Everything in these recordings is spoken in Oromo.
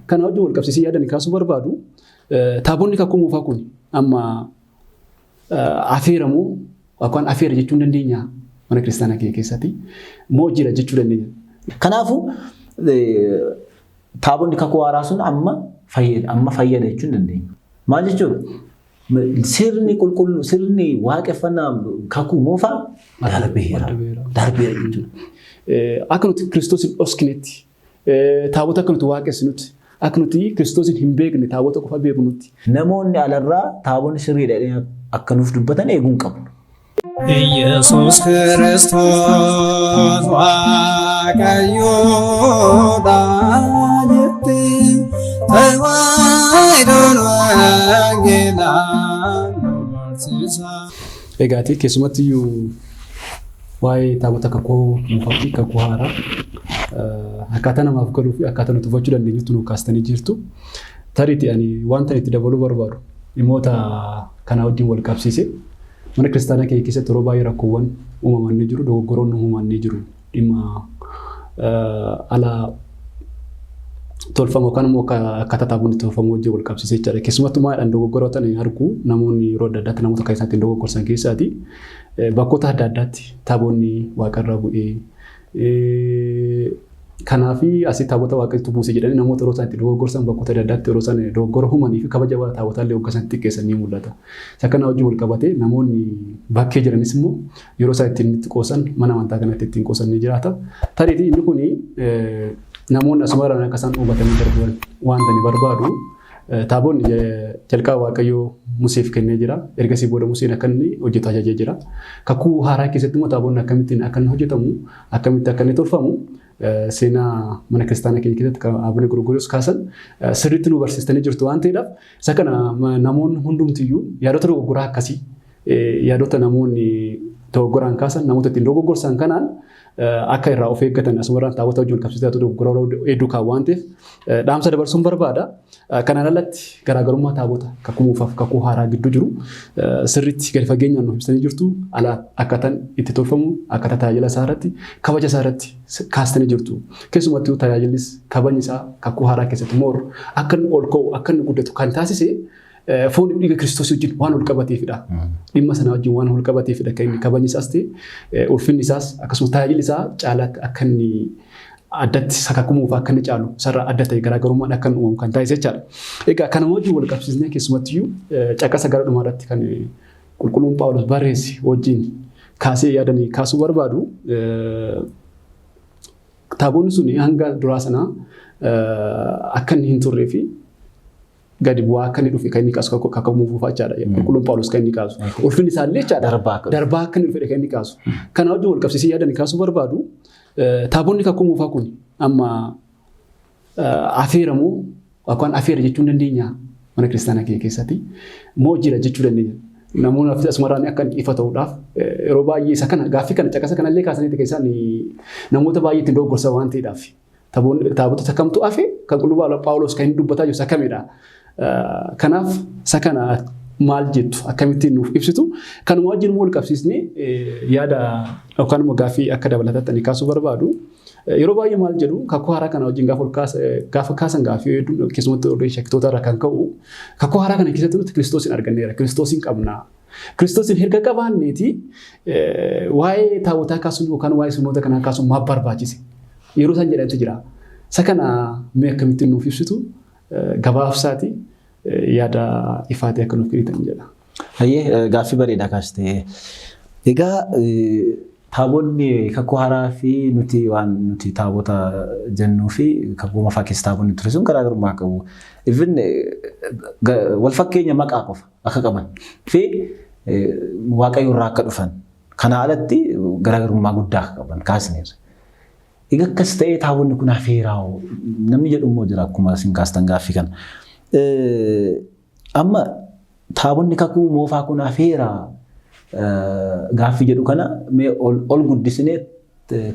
Kana wajjin wal qabsiisee yaadanii kaasuu barbaadu taabonni kakuu moofaa kun amma afeeramoo yookaan afeera jechuu hin dandeenya mana kiristaanaa keessatti moo jira jechuu dandeenya. Kanaafuu taabonni kakuu haaraa sun amma fayyada jechuu hin dandeenya. Maal jechuudha? Sirni qulqulluu sirni waaqeffannaa kakuu moofaa darbeera jechuudha. Akka nuti Kiristoosin dhoskinetti taabota akka nuti waaqessinutti akka nuti Kiristoosin hin beekne taabota qofa beeknutti. Namoonni alarraa taabonni sirriidha akka nuuf dubbatan eeguun qabnu. Yesus Kristos waaqayyoodha jettee tawaayidoon wangeelaan nu barsiisa. Egaati keessumatti iyyuu waa'ee taabota kakuu moofaa fi kakuu haaraa akkaataa namaaf galuu fi akkaataa nuti hubachuu dandeenyutti nu kaastanii jirtu. Tariitii ani wanta itti dabaluu barbaadu dhimmoota kana wajjin wal qabsiise. Mana kiristaanaa keessatti yeroo baay'ee rakkoowwan uumaman ni jiru, dogoggoroonni uumaman ni jiru. Dhimma ala tolfamu yookaan immoo akkaataa taabonni tolfamu wajjin wal qabsiisee jechaadha. Keessumattuu maadhaan dogoggoroota ni argu namoonni yeroo adda addaatti namoota kan isaatti dogoggorsan keessaati. Bakkoota adda addaatti taabonni waaqarraa bu'ee kanaaf asii taabota waaqatti buuse jedhanii namoota yeroo isaatti dogoggorsan bakkoota adda addaatti yeroo isaan dogoggora uumanii fi kabaja taabotaallee hoggansan xiqqeessan ni mul'ata. Isa kana wajjin wal qabatee namoonni bakkee jiranis immoo yeroo isaan ittiin itti qoosan mana amantaa kanatti ittiin qoosan ni jiraata. Tariitii inni kun namoonni asumarraan akka isaan hubatanii darban wanta ni barbaadu. Taabonni jalqaba Waaqayyoo Museef kennee jira. Ergasii booda Museen akka inni hojjetu ajajee jira. Kakuu haaraa keessatti immoo taabonni akkamittiin akka inni hojjetamu akkamitti akka inni tolfamu seenaa mana kiristaanaa keenya keessatti kan Abune Gorgoriyoos kaasan sirriitti nu barsiistanii jirtu waan ta'eedhaaf isa kana namoonni hundumtiyyuu yaadota dogoggoraa akkasii yaadota namoonni dogoggoraan kaasan namoota ittiin dogoggorsan kanaan akka irraa of eeggatan asumarraan taabota wajjin qabsiisee dogoggora hedduu kan waan ta'eef dhaamsa dabarsuun barbaada. Kanaan alatti garaagarummaa taabota kakuu moofaaf kakuu haaraa gidduu jiru sirriitti gadi fageenyaan nuuf ibsanii jirtu akkaataan itti tolfamu akkaataa tajaajila isaa irratti kabaja isaa irratti kaastanii jirtu. Keessumattuu tajaajillis kabajni isaa kakuu haaraa keessatti moor akka inni ol ka'u akka inni guddatu kan taasise foon dhiiga Kiristoos wajjin waan ol qabateefidha. Dhimma sana wajjin waan ol qabateefidha kan inni kabajni isaas ta'e ulfinni isaas akkasumas tajaajilli isaa caalaatti akka inni addatti kakuu moofaa akka inni caalu sarara adda ta'e garaagarummaan akka inni uumamu kan taasise jechaadha. Egaa kana wajjin wal qabsiisnee keessumattiyyuu caqasa gara dhumaarratti kan qulqulluun Phaawulos barreesse wajjin kaasee yaadanii kaasuu barbaadu. Taabonni sun hanga duraa sanaa akka inni hin turree fi gadi bu'aa akka inni dhufe kan inni kaasu kakuu moofaa jechaadha. Qulqulluun Phaawulos kan inni kaasu. Ulfinni isaallee jechaadha. Darbaa akka inni dhufe kan inni kaasu. Kana wajjin wal qabsiisee yaadanii kaasuu barbaadu. Taabonni kakuu moofaa kun amma afeeramoo yookaan afeera jechuu hin dandeenya mana kiristaanaa keessatti moo jira jechuu dandeenya. Namoonni asumarraan akka ifa ta'uudhaaf yeroo baay'ee isa kana gaaffii kana caqasa kanallee kaasanii keessaan namoota baay'ee ittiin dogoggorsan waan ta'eedhaaf taabota kamtu hafe kan qulqulluu Phaawulos kan inni dubbataa jiru isa kamidha. Kanaaf isa kana maal jettu akkamittiin nuuf ibsitu kanuma wajjin wal qabsiisnee yaada yookaan immoo gaaffii akka dabalataatti kaasuu barbaadu. Yeroo baay'ee maal jedhu kakuu haaraa kana wajjin gaafa kaasan gaaffii hedduu keessumatti warreen shakkitoota irraa kan ka'u kakuu haaraa kana keessatti nuti Kiristoosin arganneera. Kiristoosin qabna. Kiristoosin erga qabaanneeti waa'ee taabotaa kaasuun yookaan waa'ee sirnoota kanaa kaasuun maaf barbaachise yeroo isaan jedhantu jira. Isa kana mee akkamittiin nuuf ibsitu gabaabsaati yaada ifaatee akka nuuf kennitan jedha. Hayyee gaaffii bareedaa kaastee. Egaa taabonni kakuu haaraa fi nuti waan nuti taabota jennuu fi kakuu moofaa keessa taabonni ture sun garaagarummaa qabu. Even wal fakkeenya maqaa qofa akka qaban fi Waaqayyo irraa akka dhufan. Kana alatti garaagarummaa guddaa akka qaban kaasneerra. Egaa akkas ta'ee taabonni kun afeeraa namni jedhu immoo jira akkuma isin kaastan gaaffii kana. Amma taabonni kakuu moofaa kun afeeraa gaaffii jedhu kana mee ol guddisnee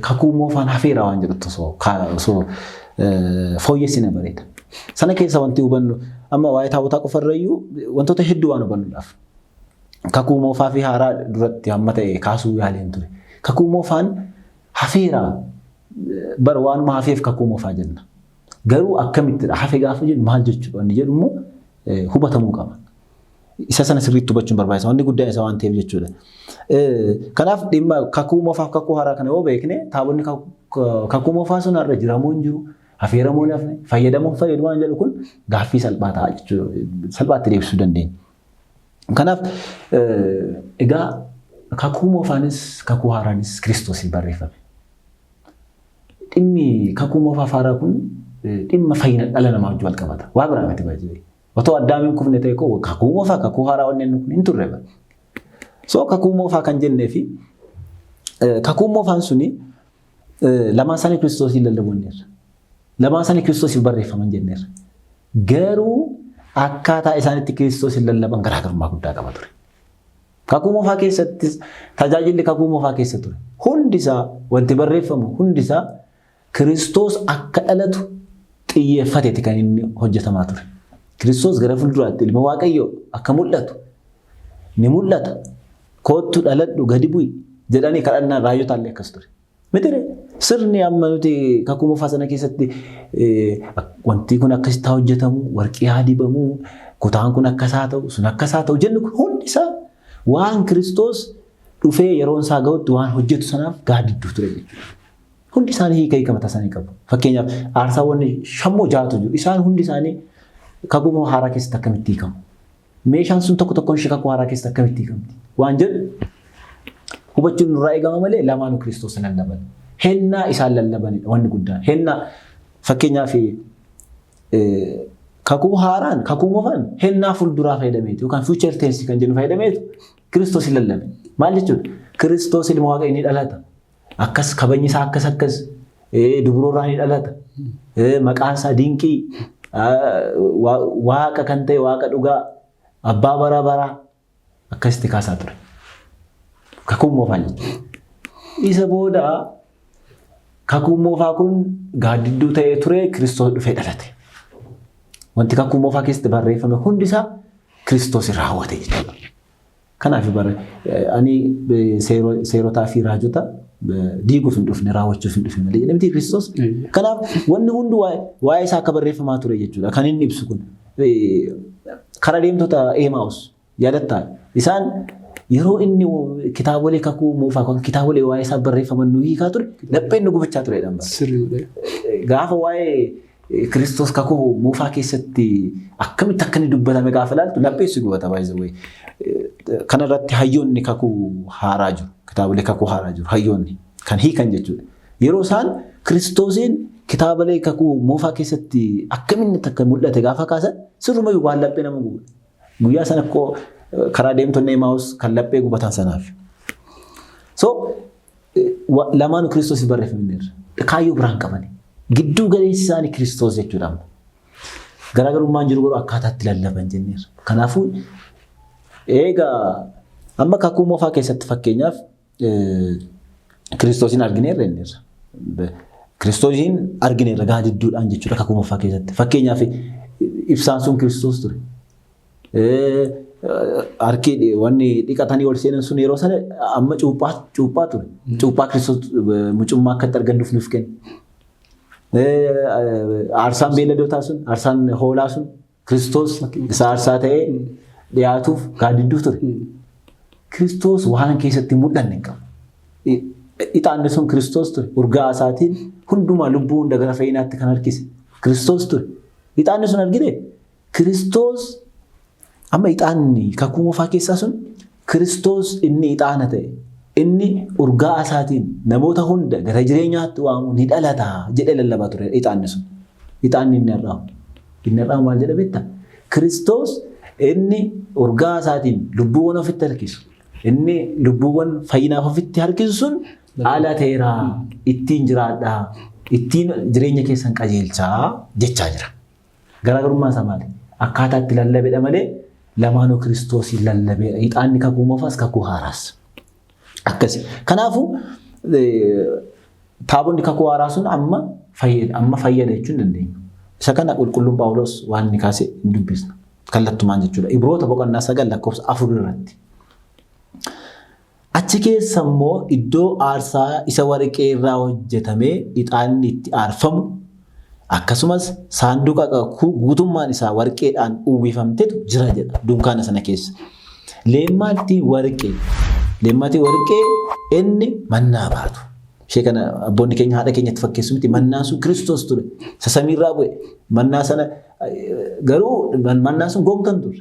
kakuu moofaan afeeraa waan jedhutti osoo fooyyessine bareeda. Sana keessa wanti hubannu amma waa'ee taabotaa qofarrayyuu wantoota hedduu waan hubannuudhaaf. Kakuu moofaa fi haaraa duratti hamma ta'e kaasuu yaaleen ture. Kakuu moofaan afeeraa bara waanuma hafeef kakuu moofaa jenna. Garuu akkamitti hafe gaafa jennu maal jechuudha inni jedhu immoo hubatamuu qaba. Isa sana sirriitti hubachuun barbaachisa. Wanni guddaan isa waan ta'eef jechuudha. Kanaaf dhimma kakuu moofaaf kakuu haaraa kana yoo beekne taabonni kakuu moofaa sun irra jiramoo hin jiru, affeeramoo hin hafne, fayyadamoo fayyadu waan jedhu kun gaaffii salphaa ta'a jechuudha. Salphaatti deebisuu dandeenya. Kanaaf egaa kakuu moofaanis kakuu haaraanis Kiristoosiin barreeffame. Dhimmi kakuu moofaaf haaraa kun dhimma fayyina dhala namaa wajjin wal qabata. Waa biraa miti baay'ee. Otoo addaamiin kufne ta'e koo kakuu moofaa kakuu haaraa wanneen kun hin turre bara. So kakuu moofaa kan jennee fi kakuu moofaan suni lamaan isaanii Kiristoosiin lallabanneerra. Lamaan isaanii Kiristoosiif barreeffaman jenneerra. Garuu akkaataa isaanitti Kiristoosiin lallaban garaagarummaa guddaa qaba ture. Kakuu moofaa keessattis tajaajilli kakuu moofaa keessa ture. Hundisaa wanti barreeffamu hundisaa Kiristoos akka dhalatu xiyyeeffateeti kan inni hojjetamaa ture. Kiristoos gara fuulduraatti ilma Waaqayyoo akka mul'atu ni mul'ata. Koottu dhaladhu gadi bu'i jedhanii kadhannaa raayyotaan illee akkas ture. Mitire sirni amma nuti kakuu moofaa sana keessatti wanti kun akkasitti hojjetamu, warqii haa dibamu, kutaan kun akkasaa ta'u, sun akkasaa ta'u jennu kun hundisaa waan Kiristoos dhufee yeroon isaa ga'utti waan hojjetu sanaaf gaaddidduu ture jechuudha. Hundi isaanii hiika mataa isaanii qabu. Fakkeenyaaf aarsaawwan shammoo jaatu jiru. Isaan hundi isaanii kakuu haaraa keessatti akkamitti hiikamu? Meeshaan sun tokko tokkoon ishee kakuu haaraa keessatti akkamitti hiikamti? Waan jedhu hubachuun nurraa eegama malee lamaanuu Kiristoos lallaban. Hennaa isaan lallabanidha wanni guddaan. Hennaa fakkeenyaaf kakuu haaraan kakuu moofaan hennaa fuulduraa fayyadameetu yookaan fuuchar teensi kan jennu fayyadameetu Kiristoos lallabe. Maal jechuudha? Kiristoos ilma Waaqayyoo ni dhalata. Akkas kabajni isaa akkas dubrooraa ni dhalata. Maqaan isaa dinqii waaqa kan ta'e waaqa dhugaa abbaa bara baraa akkasitti kaasaa ture. Kakuu moofaa jechuudha. Isa booda kakuu moofaa kun gaaddidduu ta'ee ture Kiristoos dhufee dhalate. Wanti kakuu moofaa keessatti barreeffame hundisaa Kiristoos raawwate jechuudha. Kanaaf ani seerotaa fi raajota diiguuf hin dhufne raawwachuuf hin dhufne malee jedhamti Kiristoos. Kanaaf wanni hundi waa'ee isaa akka barreeffamaa ture jechuudha. Kan inni ibsu kun karaa deemtoota Emaus yaadattaa isaan yeroo inni kitaabolee kakuu moofaa kan kitaabolee waa'ee isaa barreeffaman nu hiikaa ture lapheen nu gubachaa turedhaan bara. Gaafa waa'ee Kiristoos kakuu moofaa keessatti akkamitti akka inni dubbatame gaafa ilaaltu lapheen si gubata baay'ee. Kanarratti hayyoonni kakuu haaraa jiru. Kitaabolee kakuu haaraa jiru. Hayyoonni kan hiikan jechuudha. Yeroo isaan Kiristoosiin kitaabolee kakuu moofaa keessatti akkamitti akka mul'ate gaafa kaasan sirrumayyuu waan laphee nama guba. Guyyaa sana akkoo karaa deemtonni Emaus kan laphee gubatan sanaaf. So lamaanuu Kiristoosiif barreeffameera. Kaayyoo biraan qabani. Gidduu galeessi isaanii Kiristoos jechuudha. Garaagarummaan jiru garuu akkaataatti lallaban jenneera. Kanaafuu egaa amma kakuu moofaa keessatti fakkeenyaaf Kiristoosiin argineerra jenneerra. Kiristoosiin argineerra gaadidduudhaan jechuudha kakuu moofaa keessatti. Fakkeenyaaf ibsaan sun Kiristoos ture. Harki wanni dhiqatanii ol seenan sun yeroo sana amma cuuphaa ture. Cuuphaa Kiristoos mucummaa akkatti argannuuf nuuf kenna. Aarsaan beeladootaa sun, aarsaan hoolaa sun Kiristoos isa aarsaa ta'ee dhiyaatuuf gaadidduu ture. Kiristoos waan keessatti mul'anne qabu. Ixaanni sun Kiristoos ture. Urgaa isaatiin hundumaa lubbuu hunda gara fayyinaatti kan harkise Kiristoos ture. Ixaanni sun argite Kiristoos amma ixaanni kakuu moofaa keessaa sun Kiristoos inni ixaana ta'e inni urgaa isaatiin namoota hunda gara jireenyaatti waamu ni dhalata jedhee lallabaa ture ixaanni sun. Ixaanni inni irraa maal jedha beektaa? Kiristoos inni urgaa isaatiin lubbuuwwan ofitti harkisu. Inni lubbuuwwan fayyinaaf ofitti harkisu sun dhalateeraa ittiin jiraadhaa ittiin jireenya keessan qajeelchaa jechaa jira. Garaagarummaa isaa maali? Akkaataa itti lallabedha malee lamaanuu Kiristoosiin lallabeedha. Ixaanni kakuu moofaas kakuu haaraas. Akkasi. Kanaafuu taabonni kakuu haaraa sun amma fayyada jechuun dandeenya. Isa kana qulqulluun Phaawulos waan inni kaasee hin dubbisna. Kallattumaan jechuudha. Ibroota boqonnaa 9 lakkoofsa 4 irratti. Achi keessa immoo iddoo aarsaa isa warqee irraa hojjetamee ixaanni itti aarfamu Akkasumas saanduqa guutummaan isaa warqeedhaan uwwifamtetu jira jedha dunkaana sana keessa. Leemmatii warqee inni mannaa baatu. Ishee kana abboonni keenya haadha keenyatti fakkeessu miti mannaan sun Kiristoos ture. Samiirraa bu'e mannaa sana garuu mannaan sun gonkan ture.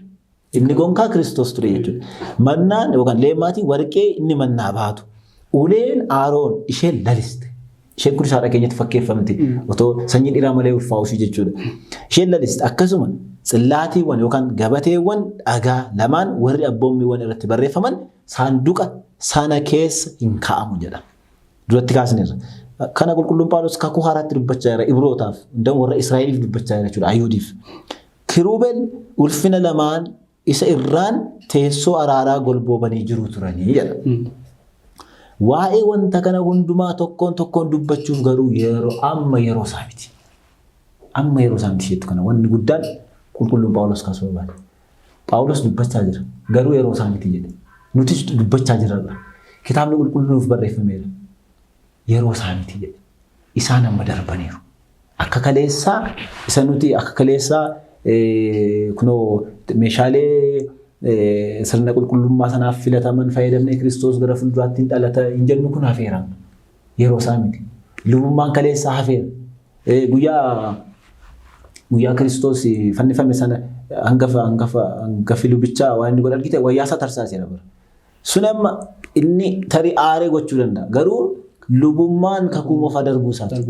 Inni gonkaa Kiristoos ture jechuudha. Mannaan yookaan leemmaatiin warqee inni mannaa baatu. Uleen Aaroon isheen laliste. Isheen kun haadha keenyatti fakkeeffamti. Otoo sanyiin dhiiraa malee ulfaa'uushii jechuudha. Isheen laliste akkasuma xillaatiiwwan yookaan gabateewwan dhagaa lamaan warri abboommiiwwan irratti barreeffaman saanduqa sana keessa hin kaa'amu jedha. Duratti kaasneerra. Kana qulqulluun Phaawulos kakuu haaraatti dubbachaa jira Ibrootaaf, hundaan warra Israa'eliif dubbachaa jira jechuudha Ayuudiif. Kiruubeen ulfina lamaan isa irraan teessoo araaraa golboobanii jiru turanii jedha. Waa'ee wanta kana hundumaa tokkoon dubbachuuf garuu yeroo isaa miti. Amma yeroo isaa miti jettu kana wanni guddaan qulqulluun Phaawulos kaasuu barbaada. Phaawulos dubbachaa jira garuu yeroo isaa miti jedhe. Nutis dubbachaa jirra. Kitaabni qulqulluun barreeffameera. Yeroo isaa miti jedhe. Isaan amma darbaniiru. Akka kaleessaa isa nuti akka kaleessaa kunoo meeshaalee sirna qulqullummaa sanaaf filataman fayyadamnee Kiristoos gara fuulduraatti hin dhalata hin jennu kun hafeera. Yeroo isaa miti. Lubummaan kaleessaa hafeera. Guyyaa Kiristoos fannifame sana hangafi lubichaa waan inni godhe argite wayyaasaa tarsaaseera bara. Sun amma inni tarii aaree gochuu danda'a. Garuu lubummaan kakuu moofaa darbuu isaati.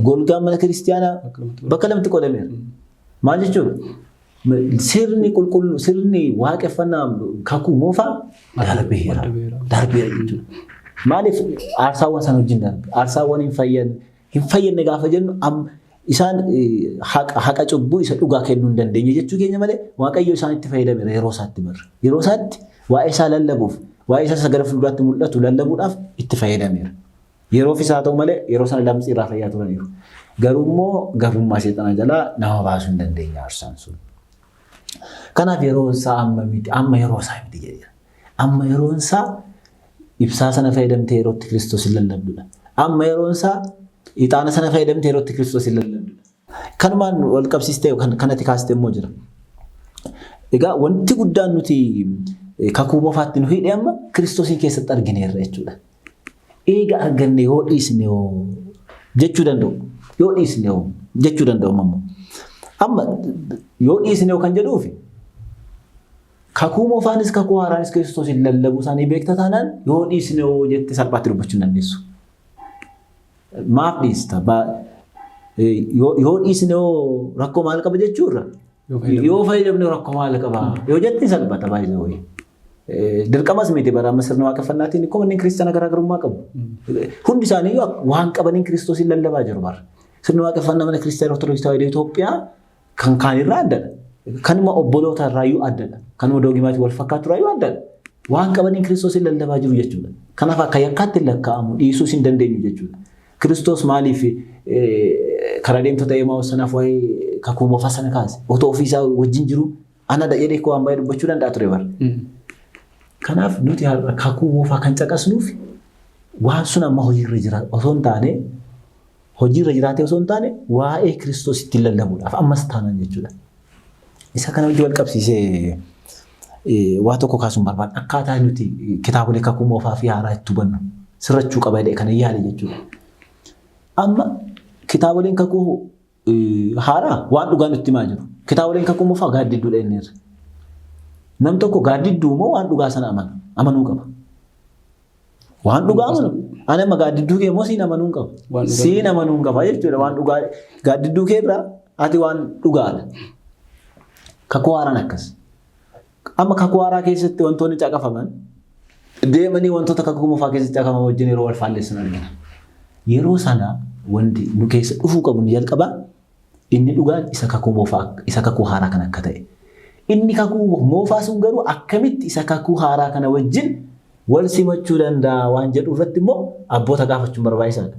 Golgaan mana kiristiyaanaa bakka lamatti qodameera. Maal jechuudha? Sirni waaqeffannaa kakuu moofaa darbeera jechuudha. Maaliif aarsaawwan sana wajjin darbe? Aarsaawwan hin fayyadne gaafa jennu isaan haqa cubbuu isa dhugaa kennuu hin dandeenye jechuu keenya malee Waaqayyo isaan itti fayyadameera yeroo isaatti barra. Yeroo isaatti waa'ee isaa lallabuuf waa'ee isaa gara fuulduraatti mul'atu lallabuudhaaf itti fayyadameera. Yeroo fisaa ta'u malee yeroo sana lamxii irraa fayyaa turaniiru. Garuu immoo garbummaa seexanaa jalaa nama baasuu hin dandeenye aarsaan sun. Kanaaf yeroo isaa amma yeroo isaa miti jedheera. Amma yeroo isaa ibsaa sana fayyadamtee yerootti Kiristoos hin lallabdudha. Amma yeroo isaa ixaana sana fayyadamtee yerootti Kiristoos hin lallabdudha. Kanumaan wal qabsiistee kanatti kaastee immoo jira. Egaa wanti guddaan nuti kakuu moofaatti nu hidhee amma Kiristoosiin keessatti argineerra jechuudha. Eega arganne yoo dhiisne jechuu danda'u. Yoo dhiisne jechuu danda'u ammoo. Amma yoo dhiisne kan jedhuufi kakuu moofaanis kakuu haaraanis Kiristoosiin lallabuu isaanii beekta taanaan yoo dhiisne jettee salphaatti dubbachuu hin dandeessu. Maaf dhiista? Yoo dhiisne rakkoo maal qaba jechuurra? Yoo fayyadamne rakkoo maal qaba? Yoo jettee salphata baay'ee. Dirqamas miti bara amma sirna waaqeffannaatiin akkuma inni kiristaana garaagarummaa qabu. Hundi isaanii waan qabaniin Kiristoosiin lallabaa jiru bara. Sirna waaqeffannaa mana kiristaana Ortodoksii Tawaahidoo Itoophiyaa kan kaanirraa addadha. Kanuma obboloota irraayyuu addadha. Kanuma doogimaatii wal fakkaatu irraayyuu addadha. Waan qabaniin Kiristoosiin lallabaa jiru jechuudha. Kanaaf akka yakkaatti lakkaa'amu dhiisuus hin dandeenyu jechuudha. Kiristoos maaliif karaa deemtoota Emaa'uus sanaaf waa'ee kakuu moofaa sana kaase? Otoo ofiisaa wajjin jiru ana jedhee koo waan baay'ee dubbachuu danda'a ture bara. Kanaaf nuti kakuu moofaa kan caqasnuuf waan sun amma hojiirra jira osoo hin taane hojiirra jiraatee osoo hin taane waa'ee Kiristoos ittiin lallabuudhaaf ammas taanaan jechuudha. Isa kana wajjin wal qabsiisee waa tokko kaasuun barbaada. Akkaataa nuti kitaabolee kakuu moofaa fi haaraa itti hubannu sirrachuu qaba jedhee kana yaade jechuudha. Amma kitaaboleen kakuu haaraa waan dhugaan nutti himaa jiru. Kitaaboleen kakuu moofaa gaaddidduudha inni irra. Nam tokko gaaddidduu moo waan dhugaa sana amanuu qaba. Waan dhugaa amanu. Ani amma gaaddidduu kee moo siin amanuu qaba. Siin amanuu qaba jechuudha waan dhugaa gaaddidduu kee irraa ati waan dhugaadha. Kakuu haaraan akkas. Amma kakuu haaraa keessatti wantoonni caqafaman deemanii wantoota kakuu moofaa keessatti caqafaman wajjin yeroo wal faalleessan argina. Yeroo sana wanti nu keessa dhufuu qabu ni jalqabaa inni dhugaan isa kakuu moofaa isa kakuu haaraa kan akka ta'e. Inni kakuu moofaa sun garuu akkamitti isa kakuu haaraa kana wajjin wal simachuu danda'a waan jedhu irratti immoo abboota gaafachuun barbaachisaadha.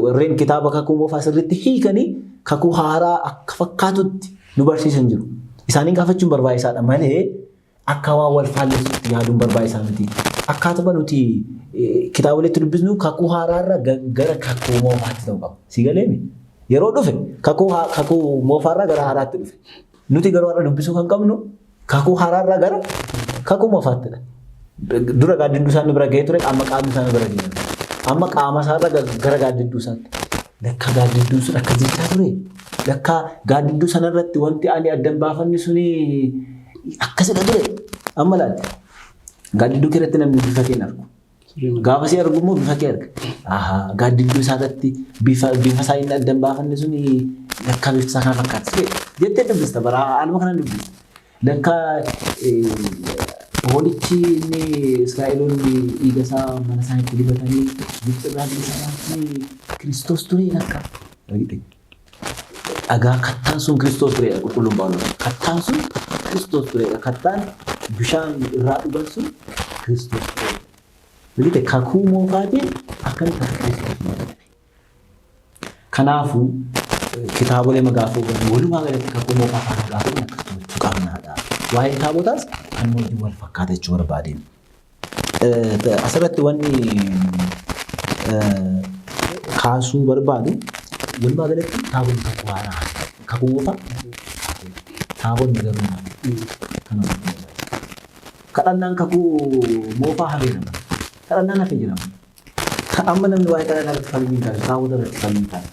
Warreen kitaaba kakuu moofaa sirriitti hiikanii kakuu haaraa akka fakkaatutti nu barsiisan jiru. Isaaniin gaafachuun barbaachisaadha malee akka waan wal faalleessutti yaaduun barbaachisaa miti. Akkaatuma nuti kitaaboleetti dubbisnu kakuu haaraarra gara kakuu moofaatti ta'uu qaba. Si galeemi? Yeroo dhufe kakuu moofaarraa gara haaraatti dhufe. Nuti garuu har'a dubbisuu kan qabnu kakuu haaraarraa gara kakuu moofaatti. Dura gaaddidduu isaanii bira gahee ture amma qaamni isaanii bira gahee ture. Amma qaama isaarra gara gaaddidduu isaatti. Lakka gaaddidduu sun akka jechaa ture. Lakka gaaddidduu sanarratti wanti ani addan baafanni suni akkasidha ture. Amma laatti. Gaaddidduu keessatti namni bifa kee argu. Gaafa si argu immoo bifa kee arga. Gaaddidduu isaarratti bifa isaa inni addan baafanni suni lakka bifa isaa kana fakkaata. Jettee dubbista bara alma kana dubbista. Lakka Hoolichi inni Israa'eloonni dhiiga isaa mana isaaniitti dibatanii Gibxirraa bilisaanii Kiristoos tureen akka dhagaa kattaan sun Kiristoos tureedha qulqulluun Phaawulos. Kattaan sun Kiristoos tureedha. Kattaan bishaan irraa dhugan sun Kiristoos tureedha. Bilite kakuu moofaatiin akkamitti akka Kiristoos tureedha. Kanaafuu kitaabolee magaafoo godhan walumaa galatti kakuu moofaa faana gaafoo akkasumatti qabnaadha. Waa'ee kitaabotaas kan wajjin wal fakkaata jechuu barbaadeen. Asirratti wanni kaasuu barbaadu walumaa galatti kitaabonni kakuu haaraa kakuu moofaa kitaabonni garuu kadhannaan kakuu moofaa hafee nama kadhannaan hafee jedhama. Amma namni waa'ee kadhannaa irratti falmii taasisu kitaabota irratti falmii taasisu.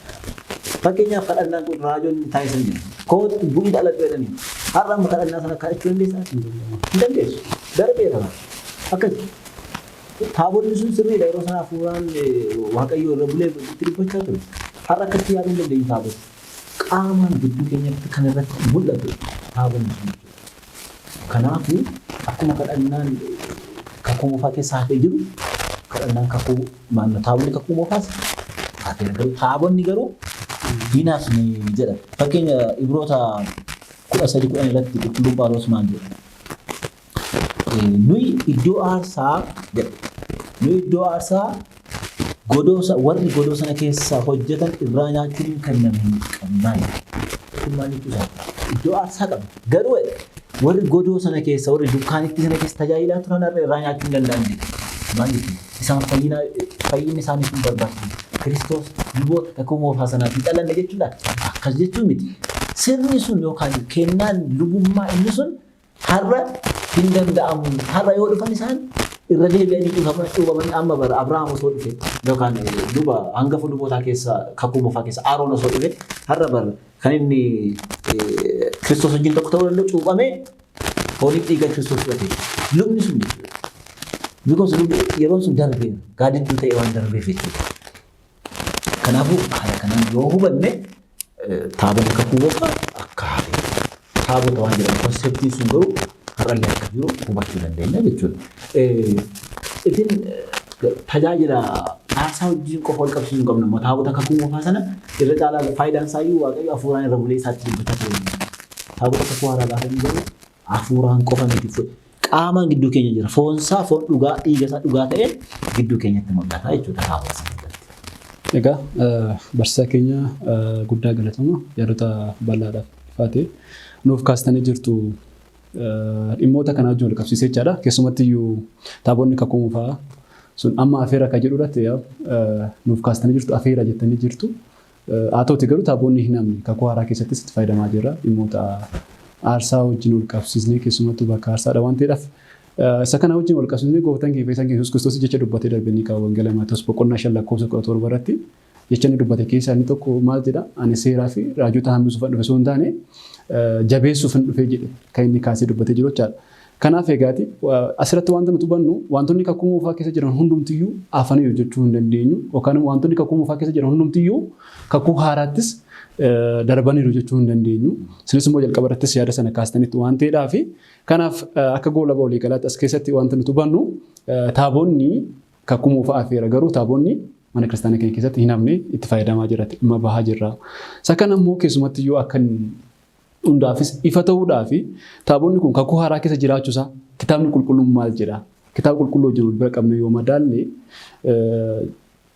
Fakkeenyaaf kadhannaan kun raajoonni taasisan jedhu kootu bu'ii dhaladhu jedhanii har'a amma kadhannaa sana kadhachuu dandeessaa? Hin dandeessu. Darbeera akkasii. Taabonni sun sirriidha yeroo sana hafuuraan waaqayyoo irra bulee itti dubbachaa ture. Har'a akkatti yaaduu hin dandeenyu taabonni. Qaamaan gidduu keenyatti kan irratti mul'atu taabonni sun. Kanaafuu akkuma kadhannaan kakuu moofaa keessa hafee jiru kadhannaan kakuu maannoo taabonni kakuu moofaas hafee garuu taabonni garuu diinaas ni jedha. Fakkeenya Ibroota 13:10 irratti qulqulluun Phaawulos maal jedha? Nuyi iddoo aarsaa jedha. Nuyi iddoo aarsaa warri godoo sana keessa hojjetan irraa nyaachuun kan namni hin qabnaa jedha. Kun maaliif isaa? Iddoo aarsaa qabna. Garuu warri godoo sana keessa warri dukkaanitti sana keessa tajaajilaa turan irraa nyaachuu hin danda'an jedha. Maaliif? Isaan fayyinni isaaniif hin barbaachisu. Kiristoos luboota kakuu moofaa sanaaf hin dhalanne jechuudha. Akkas jechuun miti. Sirni sun yookaan kennaan lubummaa inni sun har'a hin danda'amu. Har'a yoo dhufan isaan irra deebi'anii cuubaman amma bara Abrahaam osoo dhufe yookaan luba hangafa lubootaa keessa kakuu moofaa keessa Aroon osoo dhufe har'a bara kan inni Kiristoos wajjin tokko ta'uu danda'u cuubamee fooniif dhiiga Kiristoos fudhate. Lubni sun jechuudha. Because yeroon sun darbeera. Gaaddidduu ta'e waan darbeef jechuudha. Kanaafuu haala kanaan yoo hubanne taabonni kakuu moofaa akka hafe taabota waan jedhamu konseptiin sun garuu har'allee akka jiru hubachuu dandeenya jechuudha. Isin tajaajila aarsaa wajjin qofa wal qabsiisuu hin qabnu immoo taabota kakuu moofaa sana irra caalaa faayidaan isaayyuu waaqayyo hafuuraan irra bulee isaatti dubbachaa ture. Taabota kakuu haaraa gaafa hin jiru hafuuraan qofa miti qaamaan gidduu keenya jira. Foonsaa foon dhugaa dhiigasaa dhugaa ta'e gidduu keenyatti mul'ata jechuudha taabota sana. Egaa barsiisaa keenya guddaa galatama yaadota bal'aadhaaf faate nuuf kaastanii jirtu dhimmoota kanaa wajjin wal qabsiisee jechaadha. Keessumatti iyyuu taabonni kakuu moofaa sun amma afeera akka jedhurratti nuuf kaastanii jirtu afeera jettanii jirtu. Haa ta'uti garuu taabonni hin hamne kakuu haaraa keessattis itti fayyadamaa jira. Dhimmoota aarsaa wajjin wal qabsiisnee keessumattuu bakka aarsaadha waan ta'eedhaaf. Isa kana wajjin wal qabsiisnee gooftaan keenya Yesuus Kiristoos jecha dubbatee darbanii kaa'u wangeela Maatewos boqonnaa 5:17 irratti jecha inni dubbate keessaa inni tokko maal jedha? Ani seeraa fi raajota hambisuuf dhufe osoo hin taane jabeessuuf hin dhufe jedhe kan inni kaasee dubbatee jiru jechaadha. Kanaaf egaati asirratti wanta nuti hubannu wantoonni kakuu moofaa keessa jiran hundumtiyyuu afaniyyuu jechuu hin dandeenyu yookaan wantoonni kakuu moofaa keessa jiran hundumtiyyuu kakuu haaraattis darbaniiru jechuu hin dandeenyu. Isinis immoo jalqaba irrattis yaada sana kaastanitti waan ta'eedhaaf kanaaf akka goolaba walii galaatti as keessatti wanta nuti hubannu taabonni kakuu moofaa afeera garuu taabonni mana kiristaanaa keenya keessatti hin hafne itti fayyadamaa jira dhimma bahaa jirra. Isa kana immoo keessumatti iyyuu akka hundaafis ifa ta'uudhaaf taabonni kun kakuu haaraa keessa jiraachuusaa kitaabni qulqulluun maal jedha? Kitaaba qulqulluu jiru bira qabne yoo madaalle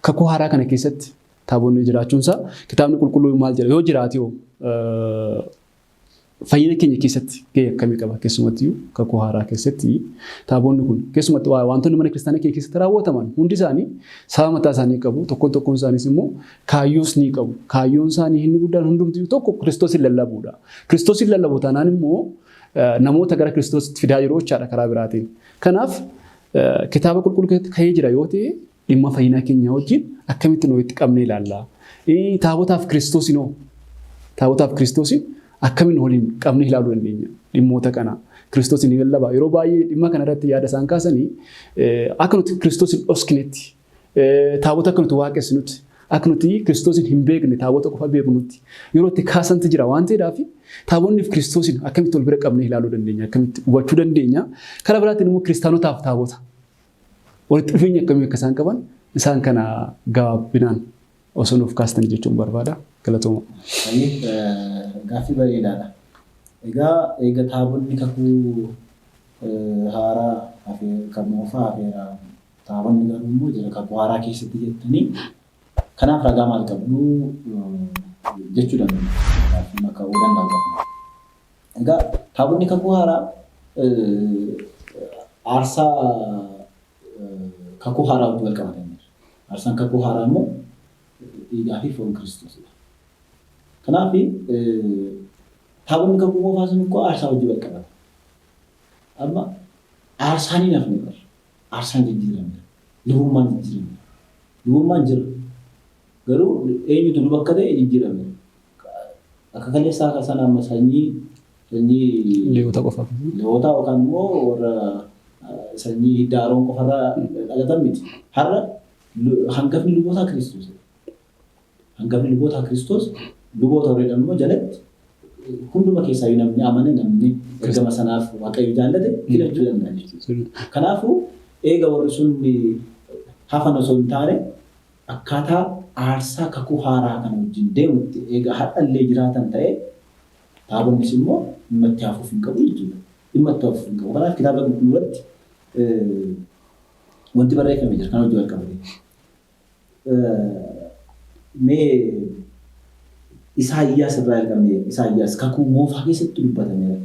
kakuu haaraa kana keessatti taabonni jiraachuunsaa kitaabni qulqulluu maal jedha? Yoo jiraate fayyina keenya keessatti gahee akkamii qaba keessumatti kakuu haaraa keessatti taabonni kun keessumatti wantoonni mana kiristaanaa keessatti raawwataman hundi isaanii sababa mataa isaanii qabu tokkoon isaaniis immoo kaayyoos ni qabu kaayyoon isaanii inni guddaan hundumtuu tokko Kiristoosin lallabuudha Kiristoosin lallabu taanaan immoo namoota gara Kiristoositti fidaa jiru jechaadha karaa biraatiin kanaaf kitaaba qulqulluu keessatti ka'ee jira yoo ta'e dhimma fayyina keenya wajjin akkamitti nu itti qabnee ilaalla taabotaaf Kiristoosin akkamiin waliin qabnee ilaaluu dandeenya dhimmoota kana Kiristoosin ni lallaba yeroo baay'ee dhimma kana irratti yaada isaan kaasanii akka nuti Kiristoosin dhoskinetti taabota akka nuti waaqessinutti akka nuti Kiristoosin hin beekne taabota qofa beeknutti yeroo itti kaasantu jira waan ta'eedhaaf taabonni fi Kiristoosin akkamitti wal bira qabnee ilaaluu dandeenya akkamitti hubachuu dandeenya karaa biraatiin immoo kiristaanotaaf taabota walitti dhufeenya akkamii akka isaan qaban isaan kana gabaabinaan osoo nuuf kaastan jechuun barbaada galatooma. Gaaffii bareedaadha. Egaa taabonni kakuu haaraa kan moofaa hafeera taabonni garuu immoo jira kakuu haaraa keessatti jettanii kanaaf ragaa maal qabnu jechuu dandeenya. Gaaffii maka'uu danda'u. Egaa taabonni kakuu haaraa aarsaa kakuu haaraa wal qabatanii aarsaan kakuu haaraa immoo dhiigaa fi foon Kiristoosidha. Kanaaf taabonni kakuu moofaa sun immoo aarsaa wajjin wal qabata. Amma aarsaan hin hafne bara. Aarsaan jijjiiramudha. Lubummaan jijjiiramudha. Lubummaan jira. Garuu eenyutu luba akka ta'e jijjiiramudha. Akka kaleessaa sana amma sanyii Leewwota qofa. Leewwota yookaan immoo warra sanyii hiddaaroo qofarraa dhalatan miti. Har'a hangafni lubootaa Kiristoos. Hangafni lubootaa Kiristoos luboota warreen immoo jalatti hunduma keessaa namni amane namni ergama sanaaf waaqayyo jaallate filachuu danda'a jechuudha. Kanaafuu eega warri sun hafan osoo hin taane akkaataa aarsaa kakuu haaraa kana wajjin deemutti eega har'allee jiraatan ta'e taabonnis immoo dhimma itti hafuuf hin qabu jechuudha. Dhimma itti hafuuf hin qabu. Kanaaf kitaaba qulqulluutti wanti barreeffame jira kan hojii wal qabate. Mee Isaayyaas irraa eegamee Isaayyaas kakuu moofaa keessatti dubbatame.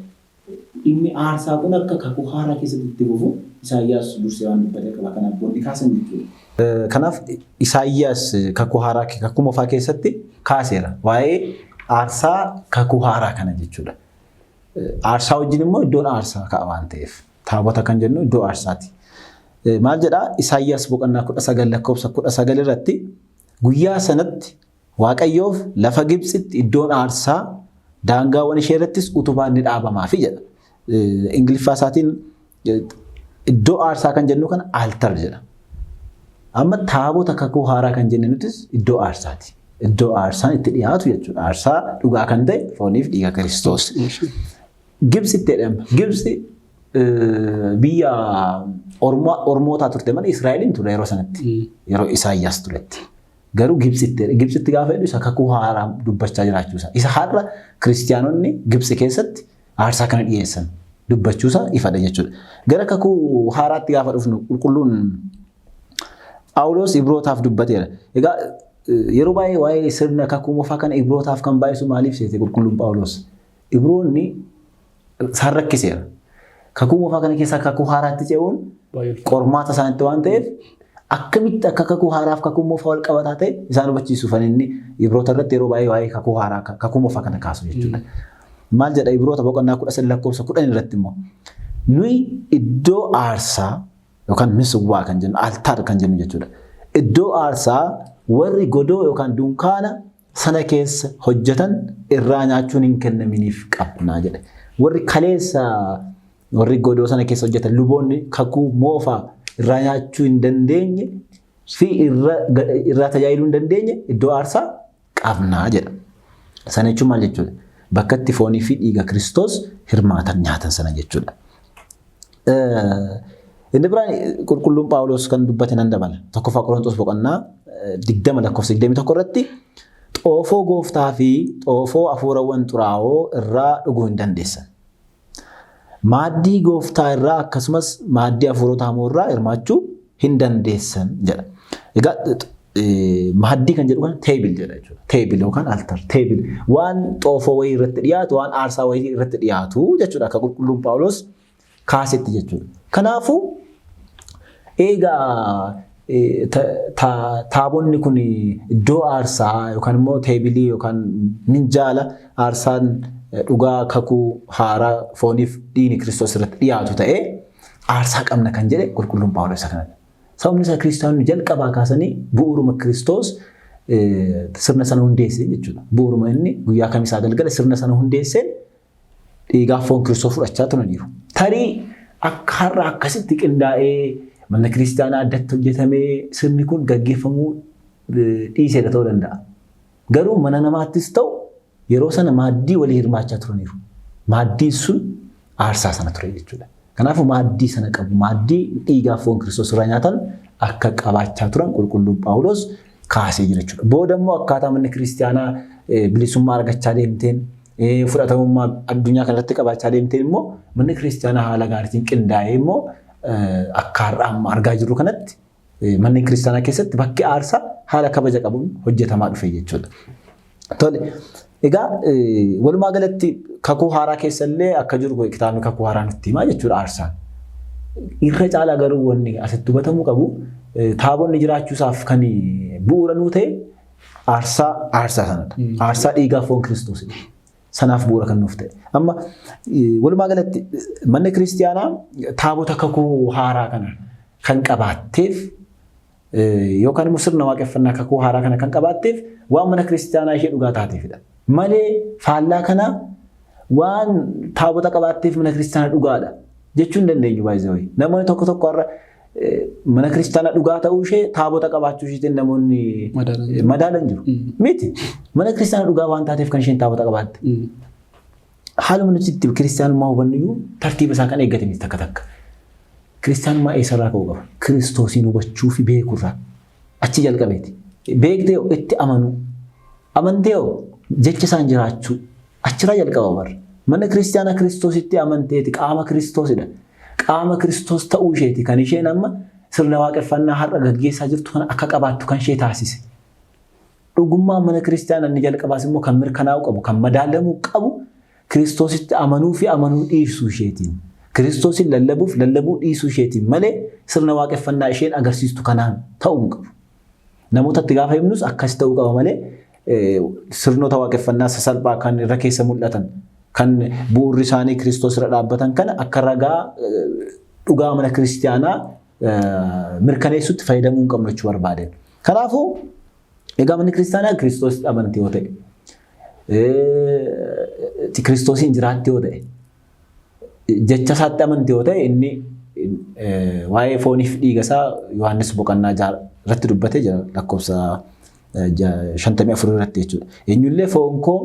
Dhimmi aarsaa kun akka kakuu haaraa keessatti itti fufu Isaayyaas dursee waan dubbate qaba. Kanaaf boonni kaasan jechuudha. Kanaaf Isaayyaas kakuu haaraa kakuu moofaa keessatti kaaseera. Waa'ee aarsaa kakuu haaraa kana jechuudha. Aarsaa wajjin immoo iddoon aarsaa ka'a waan ta'eef taabota kan jennu iddoo aarsaati. Maal jedhaa Isaayyaas boqonnaa 19 lakkoofsa 19 irratti guyyaa sanatti Waaqayyoof lafa Gibxitti iddoon aarsaa daangaawwan ishee irrattis utubaan ni dhaabamaafi jedha. Ingiliffaa isaatiin iddoo aarsaa kan jennu kana altar jedha. Amma taabota kakuu haaraa kan jennu nutis iddoo aarsaati. Iddoo aarsaan itti dhiyaatu jechuudha. Aarsaa dhugaa kan ta'e fooniif dhiiga Kiristoos. Gibxitti jedhama. Gibxi biyya Ormootaa turte malee Israa'eliin ture yeroo sanatti. Yeroo Isaayyaas turetti. Garuu Gibxitti gaafa jedhu isa kakuu haaraa dubbachaa jiraachuusa. Isa har'a kiristiyaanonni Gibxi keessatti aarsaa kana dhiyeessan dubbachuusa ifadha jechuudha. Gara kakuu haaraatti gaafa dhufnu qulqulluun Phaawulos Ibrootaaf dubbateera. Egaa yeroo baay'ee waa'ee sirna kakuu moofaa kana Ibrootaaf kan baay'isu maaliif seete qulqulluun Phaawulos? Ibroonni isaan rakkiseera. Kakuu moofaa kana keessaa kakuu haaraatti ce'uun qormaata isaanitti waan ta'eef akkamitti akka kakuu haaraaf kakuu moofaa wal qabataa ta'e isaan hubachiisuuf inni Ibroota irratti yeroo baay'ee waa'ee kakuu haaraa kakuu moofaa kana kaasu jechuudha. Maal jedha Ibroota boqonnaa 19 lakkoofsa 10 irratti immoo nuyi iddoo aarsaa yookaan miswaa kan jennu altaar kan jennu jechuudha. Iddoo aarsaa warri godoo yookaan dunkaana sana keessa hojjetan irraa nyaachuun hin kennaminiif qabnaa jedha. Warri kaleessa warri godoo sana keessa hojjetan luboonni kakuu moofaa irraa nyaachuu hin dandeenye fi irraa tajaajiluu hin dandeenye iddoo aarsaa qabnaa jedha. Sana jechuun maal jechuudha? Bakka itti foonii fi dhiiga Kiristoos hirmaatan nyaatan sana jechuudha. Inni biraan qulqulluun Phaawulos kan dubbate nan dabala. Tokkoffaa Qorontos boqonnaa 20 lakkoofsa 21 irratti xoofoo gooftaa fi xoofoo hafuurawwan xuraa'oo irraa dhuguu hin dandeessan. Maaddii gooftaa irraa akkasumas maaddii hafuurota hamoo irraa hirmaachuu hin dandeessan jedha. Egaa maaddii kan jedhu kan teebil jedha jechuudha. Teebil yookaan altar teebil waan xoofoo wayii irratti dhiyaatu waan aarsaa wayii irratti dhiyaatu jechuudha akka qulqulluun Phaawulos kaasetti jechuudha. Kanaafuu egaa taabonni kun iddoo aarsaa yookaan immoo teebilii yookaan minjaala aarsaan dhugaa kakuu haaraa fooniif dhiigni Kiristoos irratti dhiyaatu ta'ee aarsaa qabna kan jedhe qulqulluun Phaawulos kanadha. Sababni isaa kiristaanonni jalqabaa kaasanii bu'uuruma Kiristoos sirna sana hundeessee jechuudha. Bu'uuruma inni guyyaa kamisaa galgala sirna sana hundeesseen dhiigaa foon Kiristoos fudhachaa turaniiru. Tarii akka har'a akkasitti qindaa'ee mana kiristaanaa addatti hojjetamee sirni kun gaggeeffamuu dhiiseedha ta'uu danda'a. Garuu mana namaattis ta'u yeroo sana maaddii walii hirmaachaa turaniiru. Maaddiin sun aarsaa sana ture jechuudha. Kanaafuu maaddii sana qabu maaddii dhiigaa foon Kiristoos irraa nyaatan akka qabaachaa turan qulqulluun Phaawulos kaasee jira jechuudha. Booda immoo akkaataa manni kiristaanaa bilisummaa argachaa deemteen fudhatamummaa addunyaa kanarratti qabaachaa deemteen immoo manni kiristaanaa haala gaariitiin qindaa'ee immoo akka har'a amma argaa jirru kanatti manni kiristaanaa keessatti bakki aarsaa haala kabaja qabuun hojjetamaa dhufe jechuudha. Tole egaa walumaa galatti kakuu haaraa keessallee akka jiru kitaabni kakuu haaraa nutti himaa jechuudha aarsaan. Irra caalaa garuu wanni asitti hubatamuu qabu taabonni jiraachuusaaf kan bu'uura nuu ta'e aarsaa sanadha. Aarsaa dhiigaa foon Kiristoos sanaaf bu'uura kan nuuf ta'e. Amma walumaa galatti manni kiristaanaa taabota kakuu haaraa kana kan qabaatteef yookaan immoo sirna waaqeffannaa kakuu haaraa kana kan qabaatteef waan mana kiristaanaa ishee dhugaa taateefidha. Malee faallaa kana waan taabota qabaatteef mana kiristaanaa dhugaadha jechuun dandeenyu baay'ee. Namoonni tokko tokko har'a mana kiristaanaa dhugaa ta'uu ishee taabota qabaachuu isheetiin namoonni madaalan jiru. Miti mana kiristaanaa dhugaa waan taateef kan isheen taabota qabaatte. Haaluma nuti itti kiristaanummaa hubannu tartiiba isaa kan eeggate miti takka takka. Kiristaanummaa eessarraa ka'uu qaba? Kiristoosiin hubachuu fi beekuurraa achi jalqabeeti. Beektee itti amanuu amantee jecha isaan jiraachuu achirraa jalqaba barra. Mana kiristaanaa Kiristoositti amanteeti qaama Kiristoosidha. Qaama Kiristoos ta'uu isheeti kan isheen amma sirna waaqeffannaa har'a gaggeessaa jirtu kana akka qabaattu kan ishee taasise. Dhugummaa mana kiristaanaa inni jalqabaas immoo kan mirkanaa'u qabu kan madaalamuu qabu Kiristoositti amanuu fi amanuu dhiisuu isheetiin. Kiristoosin lallabuuf lallabuu dhiisuu isheetiin malee sirna waaqeffannaa isheen agarsiistu kanaan ta'uu hin qabu. Namootatti gaafa himnus akkas ta'uu qaba malee sirnoota waaqeffannaa sasalphaa kan irra keessa mul'atan kan bu'uurri isaanii Kiristoos irra dhaabbatan kana akka ragaa dhugaa mana kiristaanaa mirkaneessutti fayyadamuu hin qabnu jechuu barbaade. Kanaafuu egaa manni kiristaanaa Kiristoos amantii yoo ta'e Kiristoosiin jiraatti yoo ta'e jecha isaatti amantii yoo ta'e inni waa'ee fooniif dhiiga isaa Yohaannis boqonnaa 6 irratti dubbatee jira lakkoofsa 54 irratti jechuudha. Eenyullee foon koo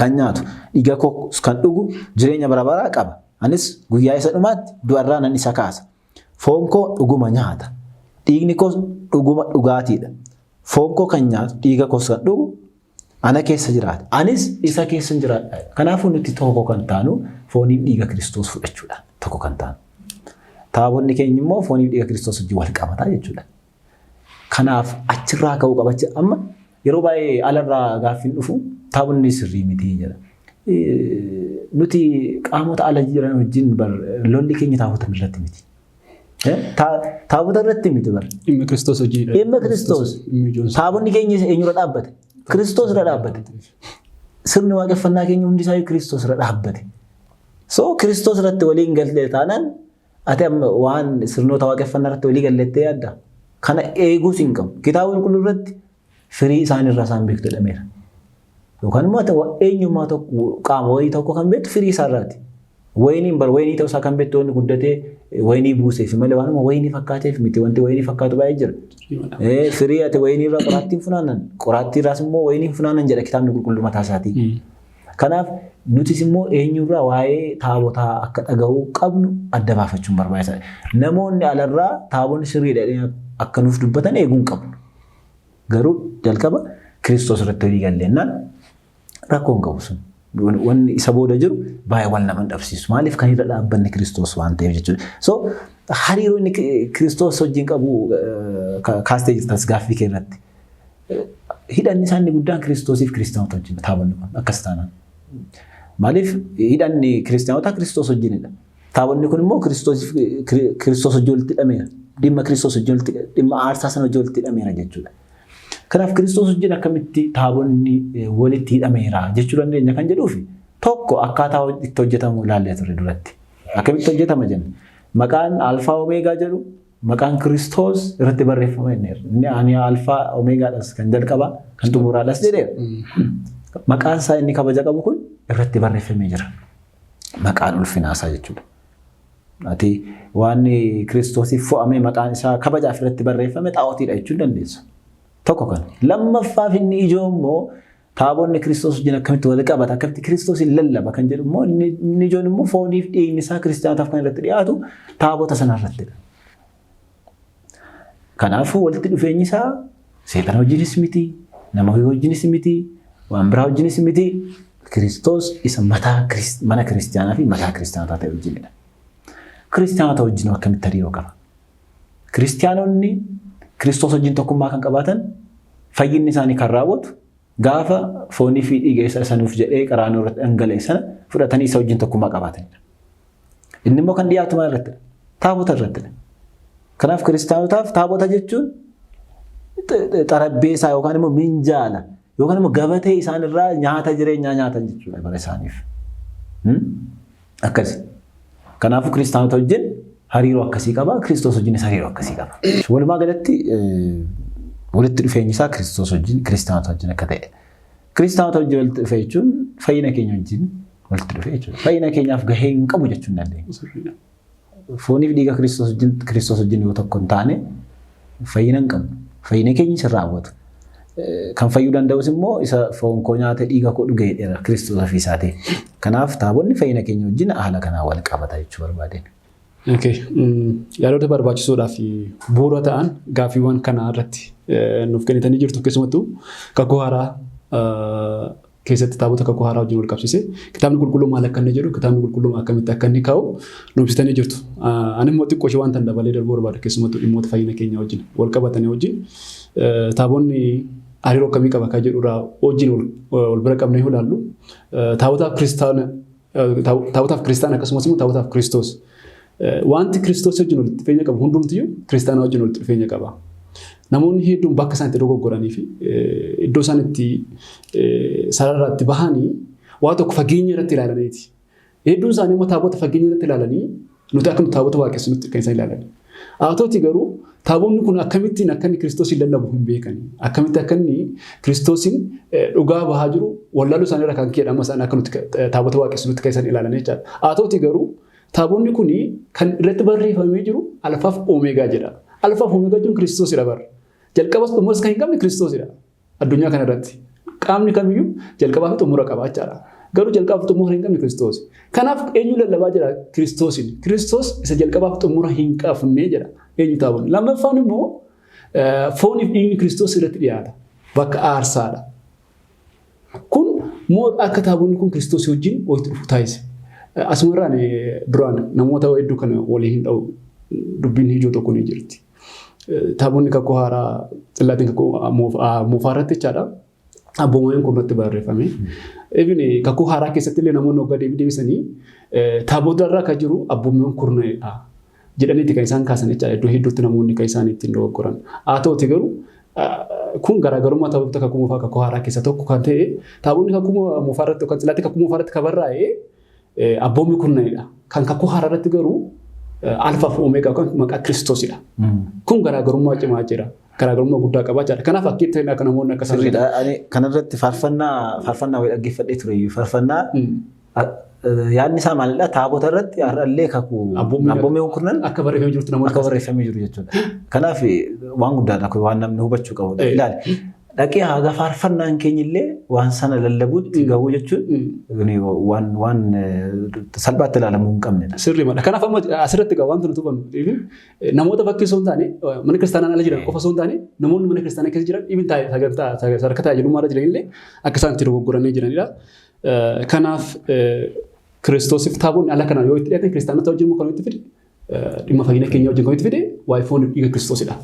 kan nyaatu dhiiga koo kan dhugu jireenya bara baraa qaba. Anis guyyaa isa dhumaatti du'arraa nan isa kaasa. Foon koo dhuguma nyaata. Dhiigni koo dhuguma dhugaatiidha. Foon koo kan nyaatu dhiiga koo kan dhugu ana keessa jiraata. Anis isa keessa jiraadha. Kanaafuu nuti tokko kan taanu fooniif dhiiga Kiristoos fudhachuudhaan tokko kan taanu. Taabonni keenya immoo fooniif dhiiga Kiristoos wajjin wal qabataa jechuudha. Kanaaf achirraa ka'uu qabacha amma yeroo baay'ee alarraa gaaffiin dhufu taabonni sirrii miti jedha. Nuti qaamota ala jiran wajjin lolli keenya taabota irratti miti. Taabota irratti miti bar. Dhimma Kiristoos wajjin. Dhimma Kiristoos. Taabonni keenya eenyurra dhaabbate? Kiristoos irra dhaabbate. Sirni waaqeffannaa keenya hundi isaa Kiristoos irra dhaabbate. So Kiristoos irratti waliin galtee taanaan ati waan sirnoota waaqeffannaa irratti walii gallettee yaadda. Kana eeguus hin qabu. Kitaaba qulqulluu irratti firii isaanirraa isaan beektu jedhameera. Yookaan immoo eenyummaa tokko qaama wayii tokko kan beektu firii isaarraati. Wayiniin wayinii ta'uu isaa kan beektu wanni guddatee wayinii buuseef malee waanuma wayinii fakkaateef miti wanti wayinii fakkaatu baay'ee jira. Firii ati wayinii irraa qoraattiin funaanan qoraattii irraas immoo wayinii funaanan jedha kitaabni qulqulluu mataa isaatii. Kanaaf nutis immoo eenyurraa waa'ee taabotaa akka dhaga'uu qabnu adda baafachuun barbaachisaadha. Namoonni alarraa taabonni sirriidha akka nuuf dubbatan eeguun qabnu. Garuu jalqaba Kiristoos irratti walii galleennaan rakkoon qabu sun. Wanni isa booda jiru baay'ee wal nama dhabsiisu. Maaliif kan irra dhaabbanne Kiristoos waan ta'eef jechuudha. So hariiroo inni Kiristoos wajjin qabu kaastee jirtas gaaffii kee irratti. Hidhanni isaanii guddaan Kiristoosiif kiristaanota wajjin taabonni kun akkas taanaan. Maaliif hidhanni kiristaanota Kiristoos wajjinidha. Taabonni kun immoo Kiristoos wajjin walitti hidhameera. Dhimma Kiristoos wajjin dhimma aarsaa sana wajjin walitti hidhameera jechuudha. Kanaaf Kiristoos wajjin akkamitti taabonni walitti hidhameera jechuu dandeenya kan jedhuufi tokko akkaataa itti hojjetamu ilaallee ture duratti. Akkamitti hojjetama jenna. Maqaan Alfaa Omeegaa jedhu maqaan Kiristoos irratti barreeffama inneera. Inni ani Alfaa Omeegaadhas kan jalqabaa kan xumuraadhas jedheera. Maqaan isaa inni kabaja qabu kun irratti barreeffamee jira. Maqaan ulfinaasaa jechuudha. Ati waan Kiristoosiif fo'amee maqaan isaa kabajaaf irratti barreeffame xaa'ootiidha jechuu dandeessa. Tokko kan. Lammaffaaf inni ijoo immoo taabonni Kiristoos wajjin akkamitti wal qabata akkamitti Kiristoosin lallaba kan jedhu immoo inni ijoon immoo fooniif dhiigni isaa kiristaanotaaf kan irratti dhiyaatu taabota sana irrattidha. Kanaafuu walitti dhufeenyi isaa seexana wajjinis miti, nama wajjinis miti, waan biraa wajjinis miti. Kiristoos isa mana kiristaanaa fi mataa kiristaanotaa ta'e wajjinidha. Kiristaanota wajjin akkamitti hariiroo qaba? Kiristaanonni Kiristoos wajjin tokkummaa kan qabaatan fayyinni isaanii kan raawwatu gaafa foonii fi dhiiga isa sanuuf jedhee qaraanoo irratti dhangala'e sana fudhatanii isa wajjin tokkummaa qabaatanidha. Inni immoo kan dhiyaatu maal irrattidha? Taabota irrattidha. Kanaaf kiristaanotaaf taabota jechuun xarabbeessaa yookaan immoo minjaala yookaan immoo gabatee isaan irraa nyaata jireenyaa nyaatan jechuudha bara isaaniif. Akkasi. Kanaafuu kiristaanota wajjin hariiroo akkasii qaba. Kiristoos wajjinis hariiroo akkasii qaba. Walumaa galatti walitti dhufeenyi isaa Kiristoos wajjin kiristaanota wajjin akka ta'e. Kiristaanota wajjin walitti dhufee jechuun fayyina keenya wajjin walitti dhufee jechuudha. Fayyina keenyaaf gahee hin qabu jechuun dandeenya. Fooniif dhiiga Kiristoos wajjin yoo tokko hin taane fayyina hin qabu. Fayyina keenya isa raawwatu. Kan fayyuu danda'us immoo isa foon koo nyaate dhiiga koo dhuge jedheera Kiristoos ofii isaatii. Kanaaf taabonni fayyina keenya wajjin haala kanaa wal qabata jechuu barbaadeen. Yaadota barbaachisuudhaaf bu'uura ta'an gaaffiiwwan kanaa irratti nuuf kennitanii jirtu keessumattuu kakuu haaraa keessatti taabota kakuu haaraa wajjin wal qabsiise kitaabni qulqulluu maal akka inni jedhu kitaabni qulqulluu akkamitti akka inni kaa'u nuuf ibsitanii jirtu. Ani immoo xiqqoo ishee wanta dabalee darbuu barbaada keessumattuu dhimmoota fayyina keenya wajjin wal qabatanii wajjin taabonni hariiroo akkamii qaba kan jedhurraa wajjin wal bira qabnee yoo ilaallu taabotaaf kiristaana akkasumas immoo taabotaaf Kiristoos. Wanti Kiristoos wajjin walitti dhufeenya qabu hundumtiyyuu kiristaanaa wajjin walitti dhufeenya qaba. Namoonni hedduun bakka isaan itti dogoggoranii fi iddoo isaan itti sararaatti bahanii waa tokko fageenya irratti ilaalaniiti. Hedduun isaanii immoo taabota fageenya irratti ilaalanii nuti akka taabota waaqessunutti kan isaan ilaalani. Haa ta'uutii garuu taabonni kun akkamittiin akka inni Kiristoosin lallabu hin beekani. Akkamitti akka inni Kiristoosin dhugaa bahaa jiru wallaaluu isaaniirra kan keedhama isaan akka nuti taabota waaqessunutti kan isaan ilaalanii jechaadha. Haa ta'uutii garuu taabonni kun kan irratti barreeffamee jiru Alfaaf Omeegaa jedha. Alfaaf Omeegaa jechuun Kiristoosidha bara. Jalqabas xumuras kan hin qabne Kiristoosidha. Addunyaa kana irratti. Qaamni kamiyyuu jalqabaa fi xumura qaba jechaadha. Garuu jalqabaa fi xumura hin qabne Kiristoos. Kanaaf eenyu lallabaa jira Kiristoosin. Kiristoos isa jalqabaa fi xumura hin qabne jedha. Eenyu taabonni. Lammaffaan immoo fooniif dhiigni Kiristoos irratti dhiyaata. Bakka aarsaadha. Kun moo akka taabonni kun Kiristoos wajjin walitti dhufu taasise. Asumarraan duraan namoota hedduu kana walii hin dha'u dubbiin ijoo tokko ni jirti. Taabonni kakuu haaraa xillaatiin kakuu moofaa irratti jechaadha. Abboommeen kun irratti barreeffame. Even kakuu haaraa keessatti illee namoonni waggaa deebisanii taabota irraa kan jiru abboommeen kurnaa'edha jedhaniiti kan isaan kaasan jechaadha. Iddoo hedduutti namoonni kan isaan ittiin dogoggoran. Haa ta'uutii garuu kun garaagarummaa taabota kakuu moofaa kakuu haaraa keessa tokko kan ta'e taabonni kakuu moofaa irratti yookaan xillaatti kakuu moofaa irratti kan barraa'e abboommi kurnaa'edha. Kan kakuu haaraa irratti garuu Alfaaf Omeegaa yookaan maqaa Kiristoosidha. Kun garaagarummaa cimaa jira. Garaagarummaa guddaa qabaa jira. Kanaaf akkiitti akka namoonni akka sirriidha. Kanarratti faarfannaa wayii dhaggeeffadhee ture. Faarfannaa yaadni isaa maalidha? Taabota irratti har'allee kakuu abboommiin kurnan akka barreeffamee jirutti namoonni akka barreeffamee jiru jechuudha. Kanaaf waan guddaadha kun waan namni hubachuu qabudha. Ilaali. Dhaqee haga faarfannaan keenyillee waan sana lallabuutti gahuu jechuun waan salphaatti ilaalamuu hin qabnedha. Sirriimadha. Kanaaf amma asirratti egaa wanti nuti hubannu namoota bakkee osoo hin taane mana kiristaanaan ala jiran qofa osoo hin taane namoonni mana kiristaanaa keessa jiran even sadarkaa tajaajilummaa irra jiranillee akka isaan itti dogoggoranii jiranidha. Kanaaf Kiristoosiif taabonni ala kanaan yoo itti dhiyaatan kiristaanota wajjin immoo kan itti fide dhimma fayyina keenya wajjin kan itti fide waa'ee fooniif dhiiga Kiristoosidha.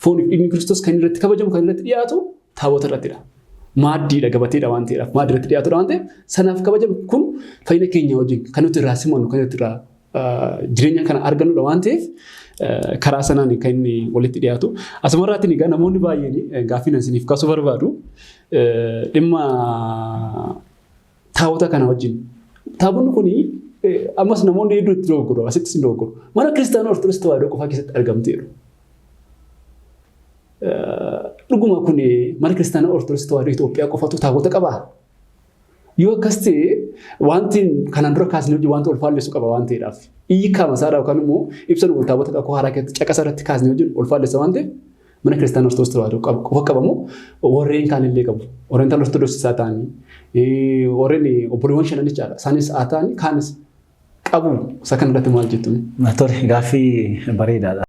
Fooniif dhiigni Kiristoos kan irratti kabajamu kan irratti dhiyaatu taabota irrattidha. Maaddiidha gabateedha waan ta'eedhaaf maaddii irratti dhiyaatudha waan ta'eef sanaaf kabajamu kun fayyina keenya wajjin kan nuti irraa simannu kan nuti irraa jireenya kana argannudha waan ta'eef karaa sanaan kan inni walitti dhiyaatu. Asumarraatti egaa namoonni baay'een gaaffii isiniif kaasuu barbaadu dhimma taabota kana wajjin. Taabonni kuni ammas namoonni hedduu itti dogoggoru asittis hin dogoggoru. Mana kiristaanaa Ortodoksii Tawaahidoo qofaa keessatti argamteedha. Dhuguma kun mana kiristaanaa Ortodoksii Tawaahidoo Itoophiyaa qofatu taabota qabaa? Yoo akkas ta'e wanti kanaan dura kaasnee hojii wanta ulfaalleessu qaba waan ta'eedhaaf. Hiika masaadhaa yookaan immoo ibsa taabota kakuu haaraa keessatti caqasa irratti kaasnee hojii ulfaalleessa waan ta'eef mana kiristaanaa Ortodoksii Tawaahidoo qofa qabamu warreen kaanillee qabu. Warreen Ortodoksii isaa ta'anii warreen obboleewwan shanan jechaadha. Isaanis haa ta'anii kaanis qabu. Isa kanarratti maal jettu? Tole gaaffii bareedaadha.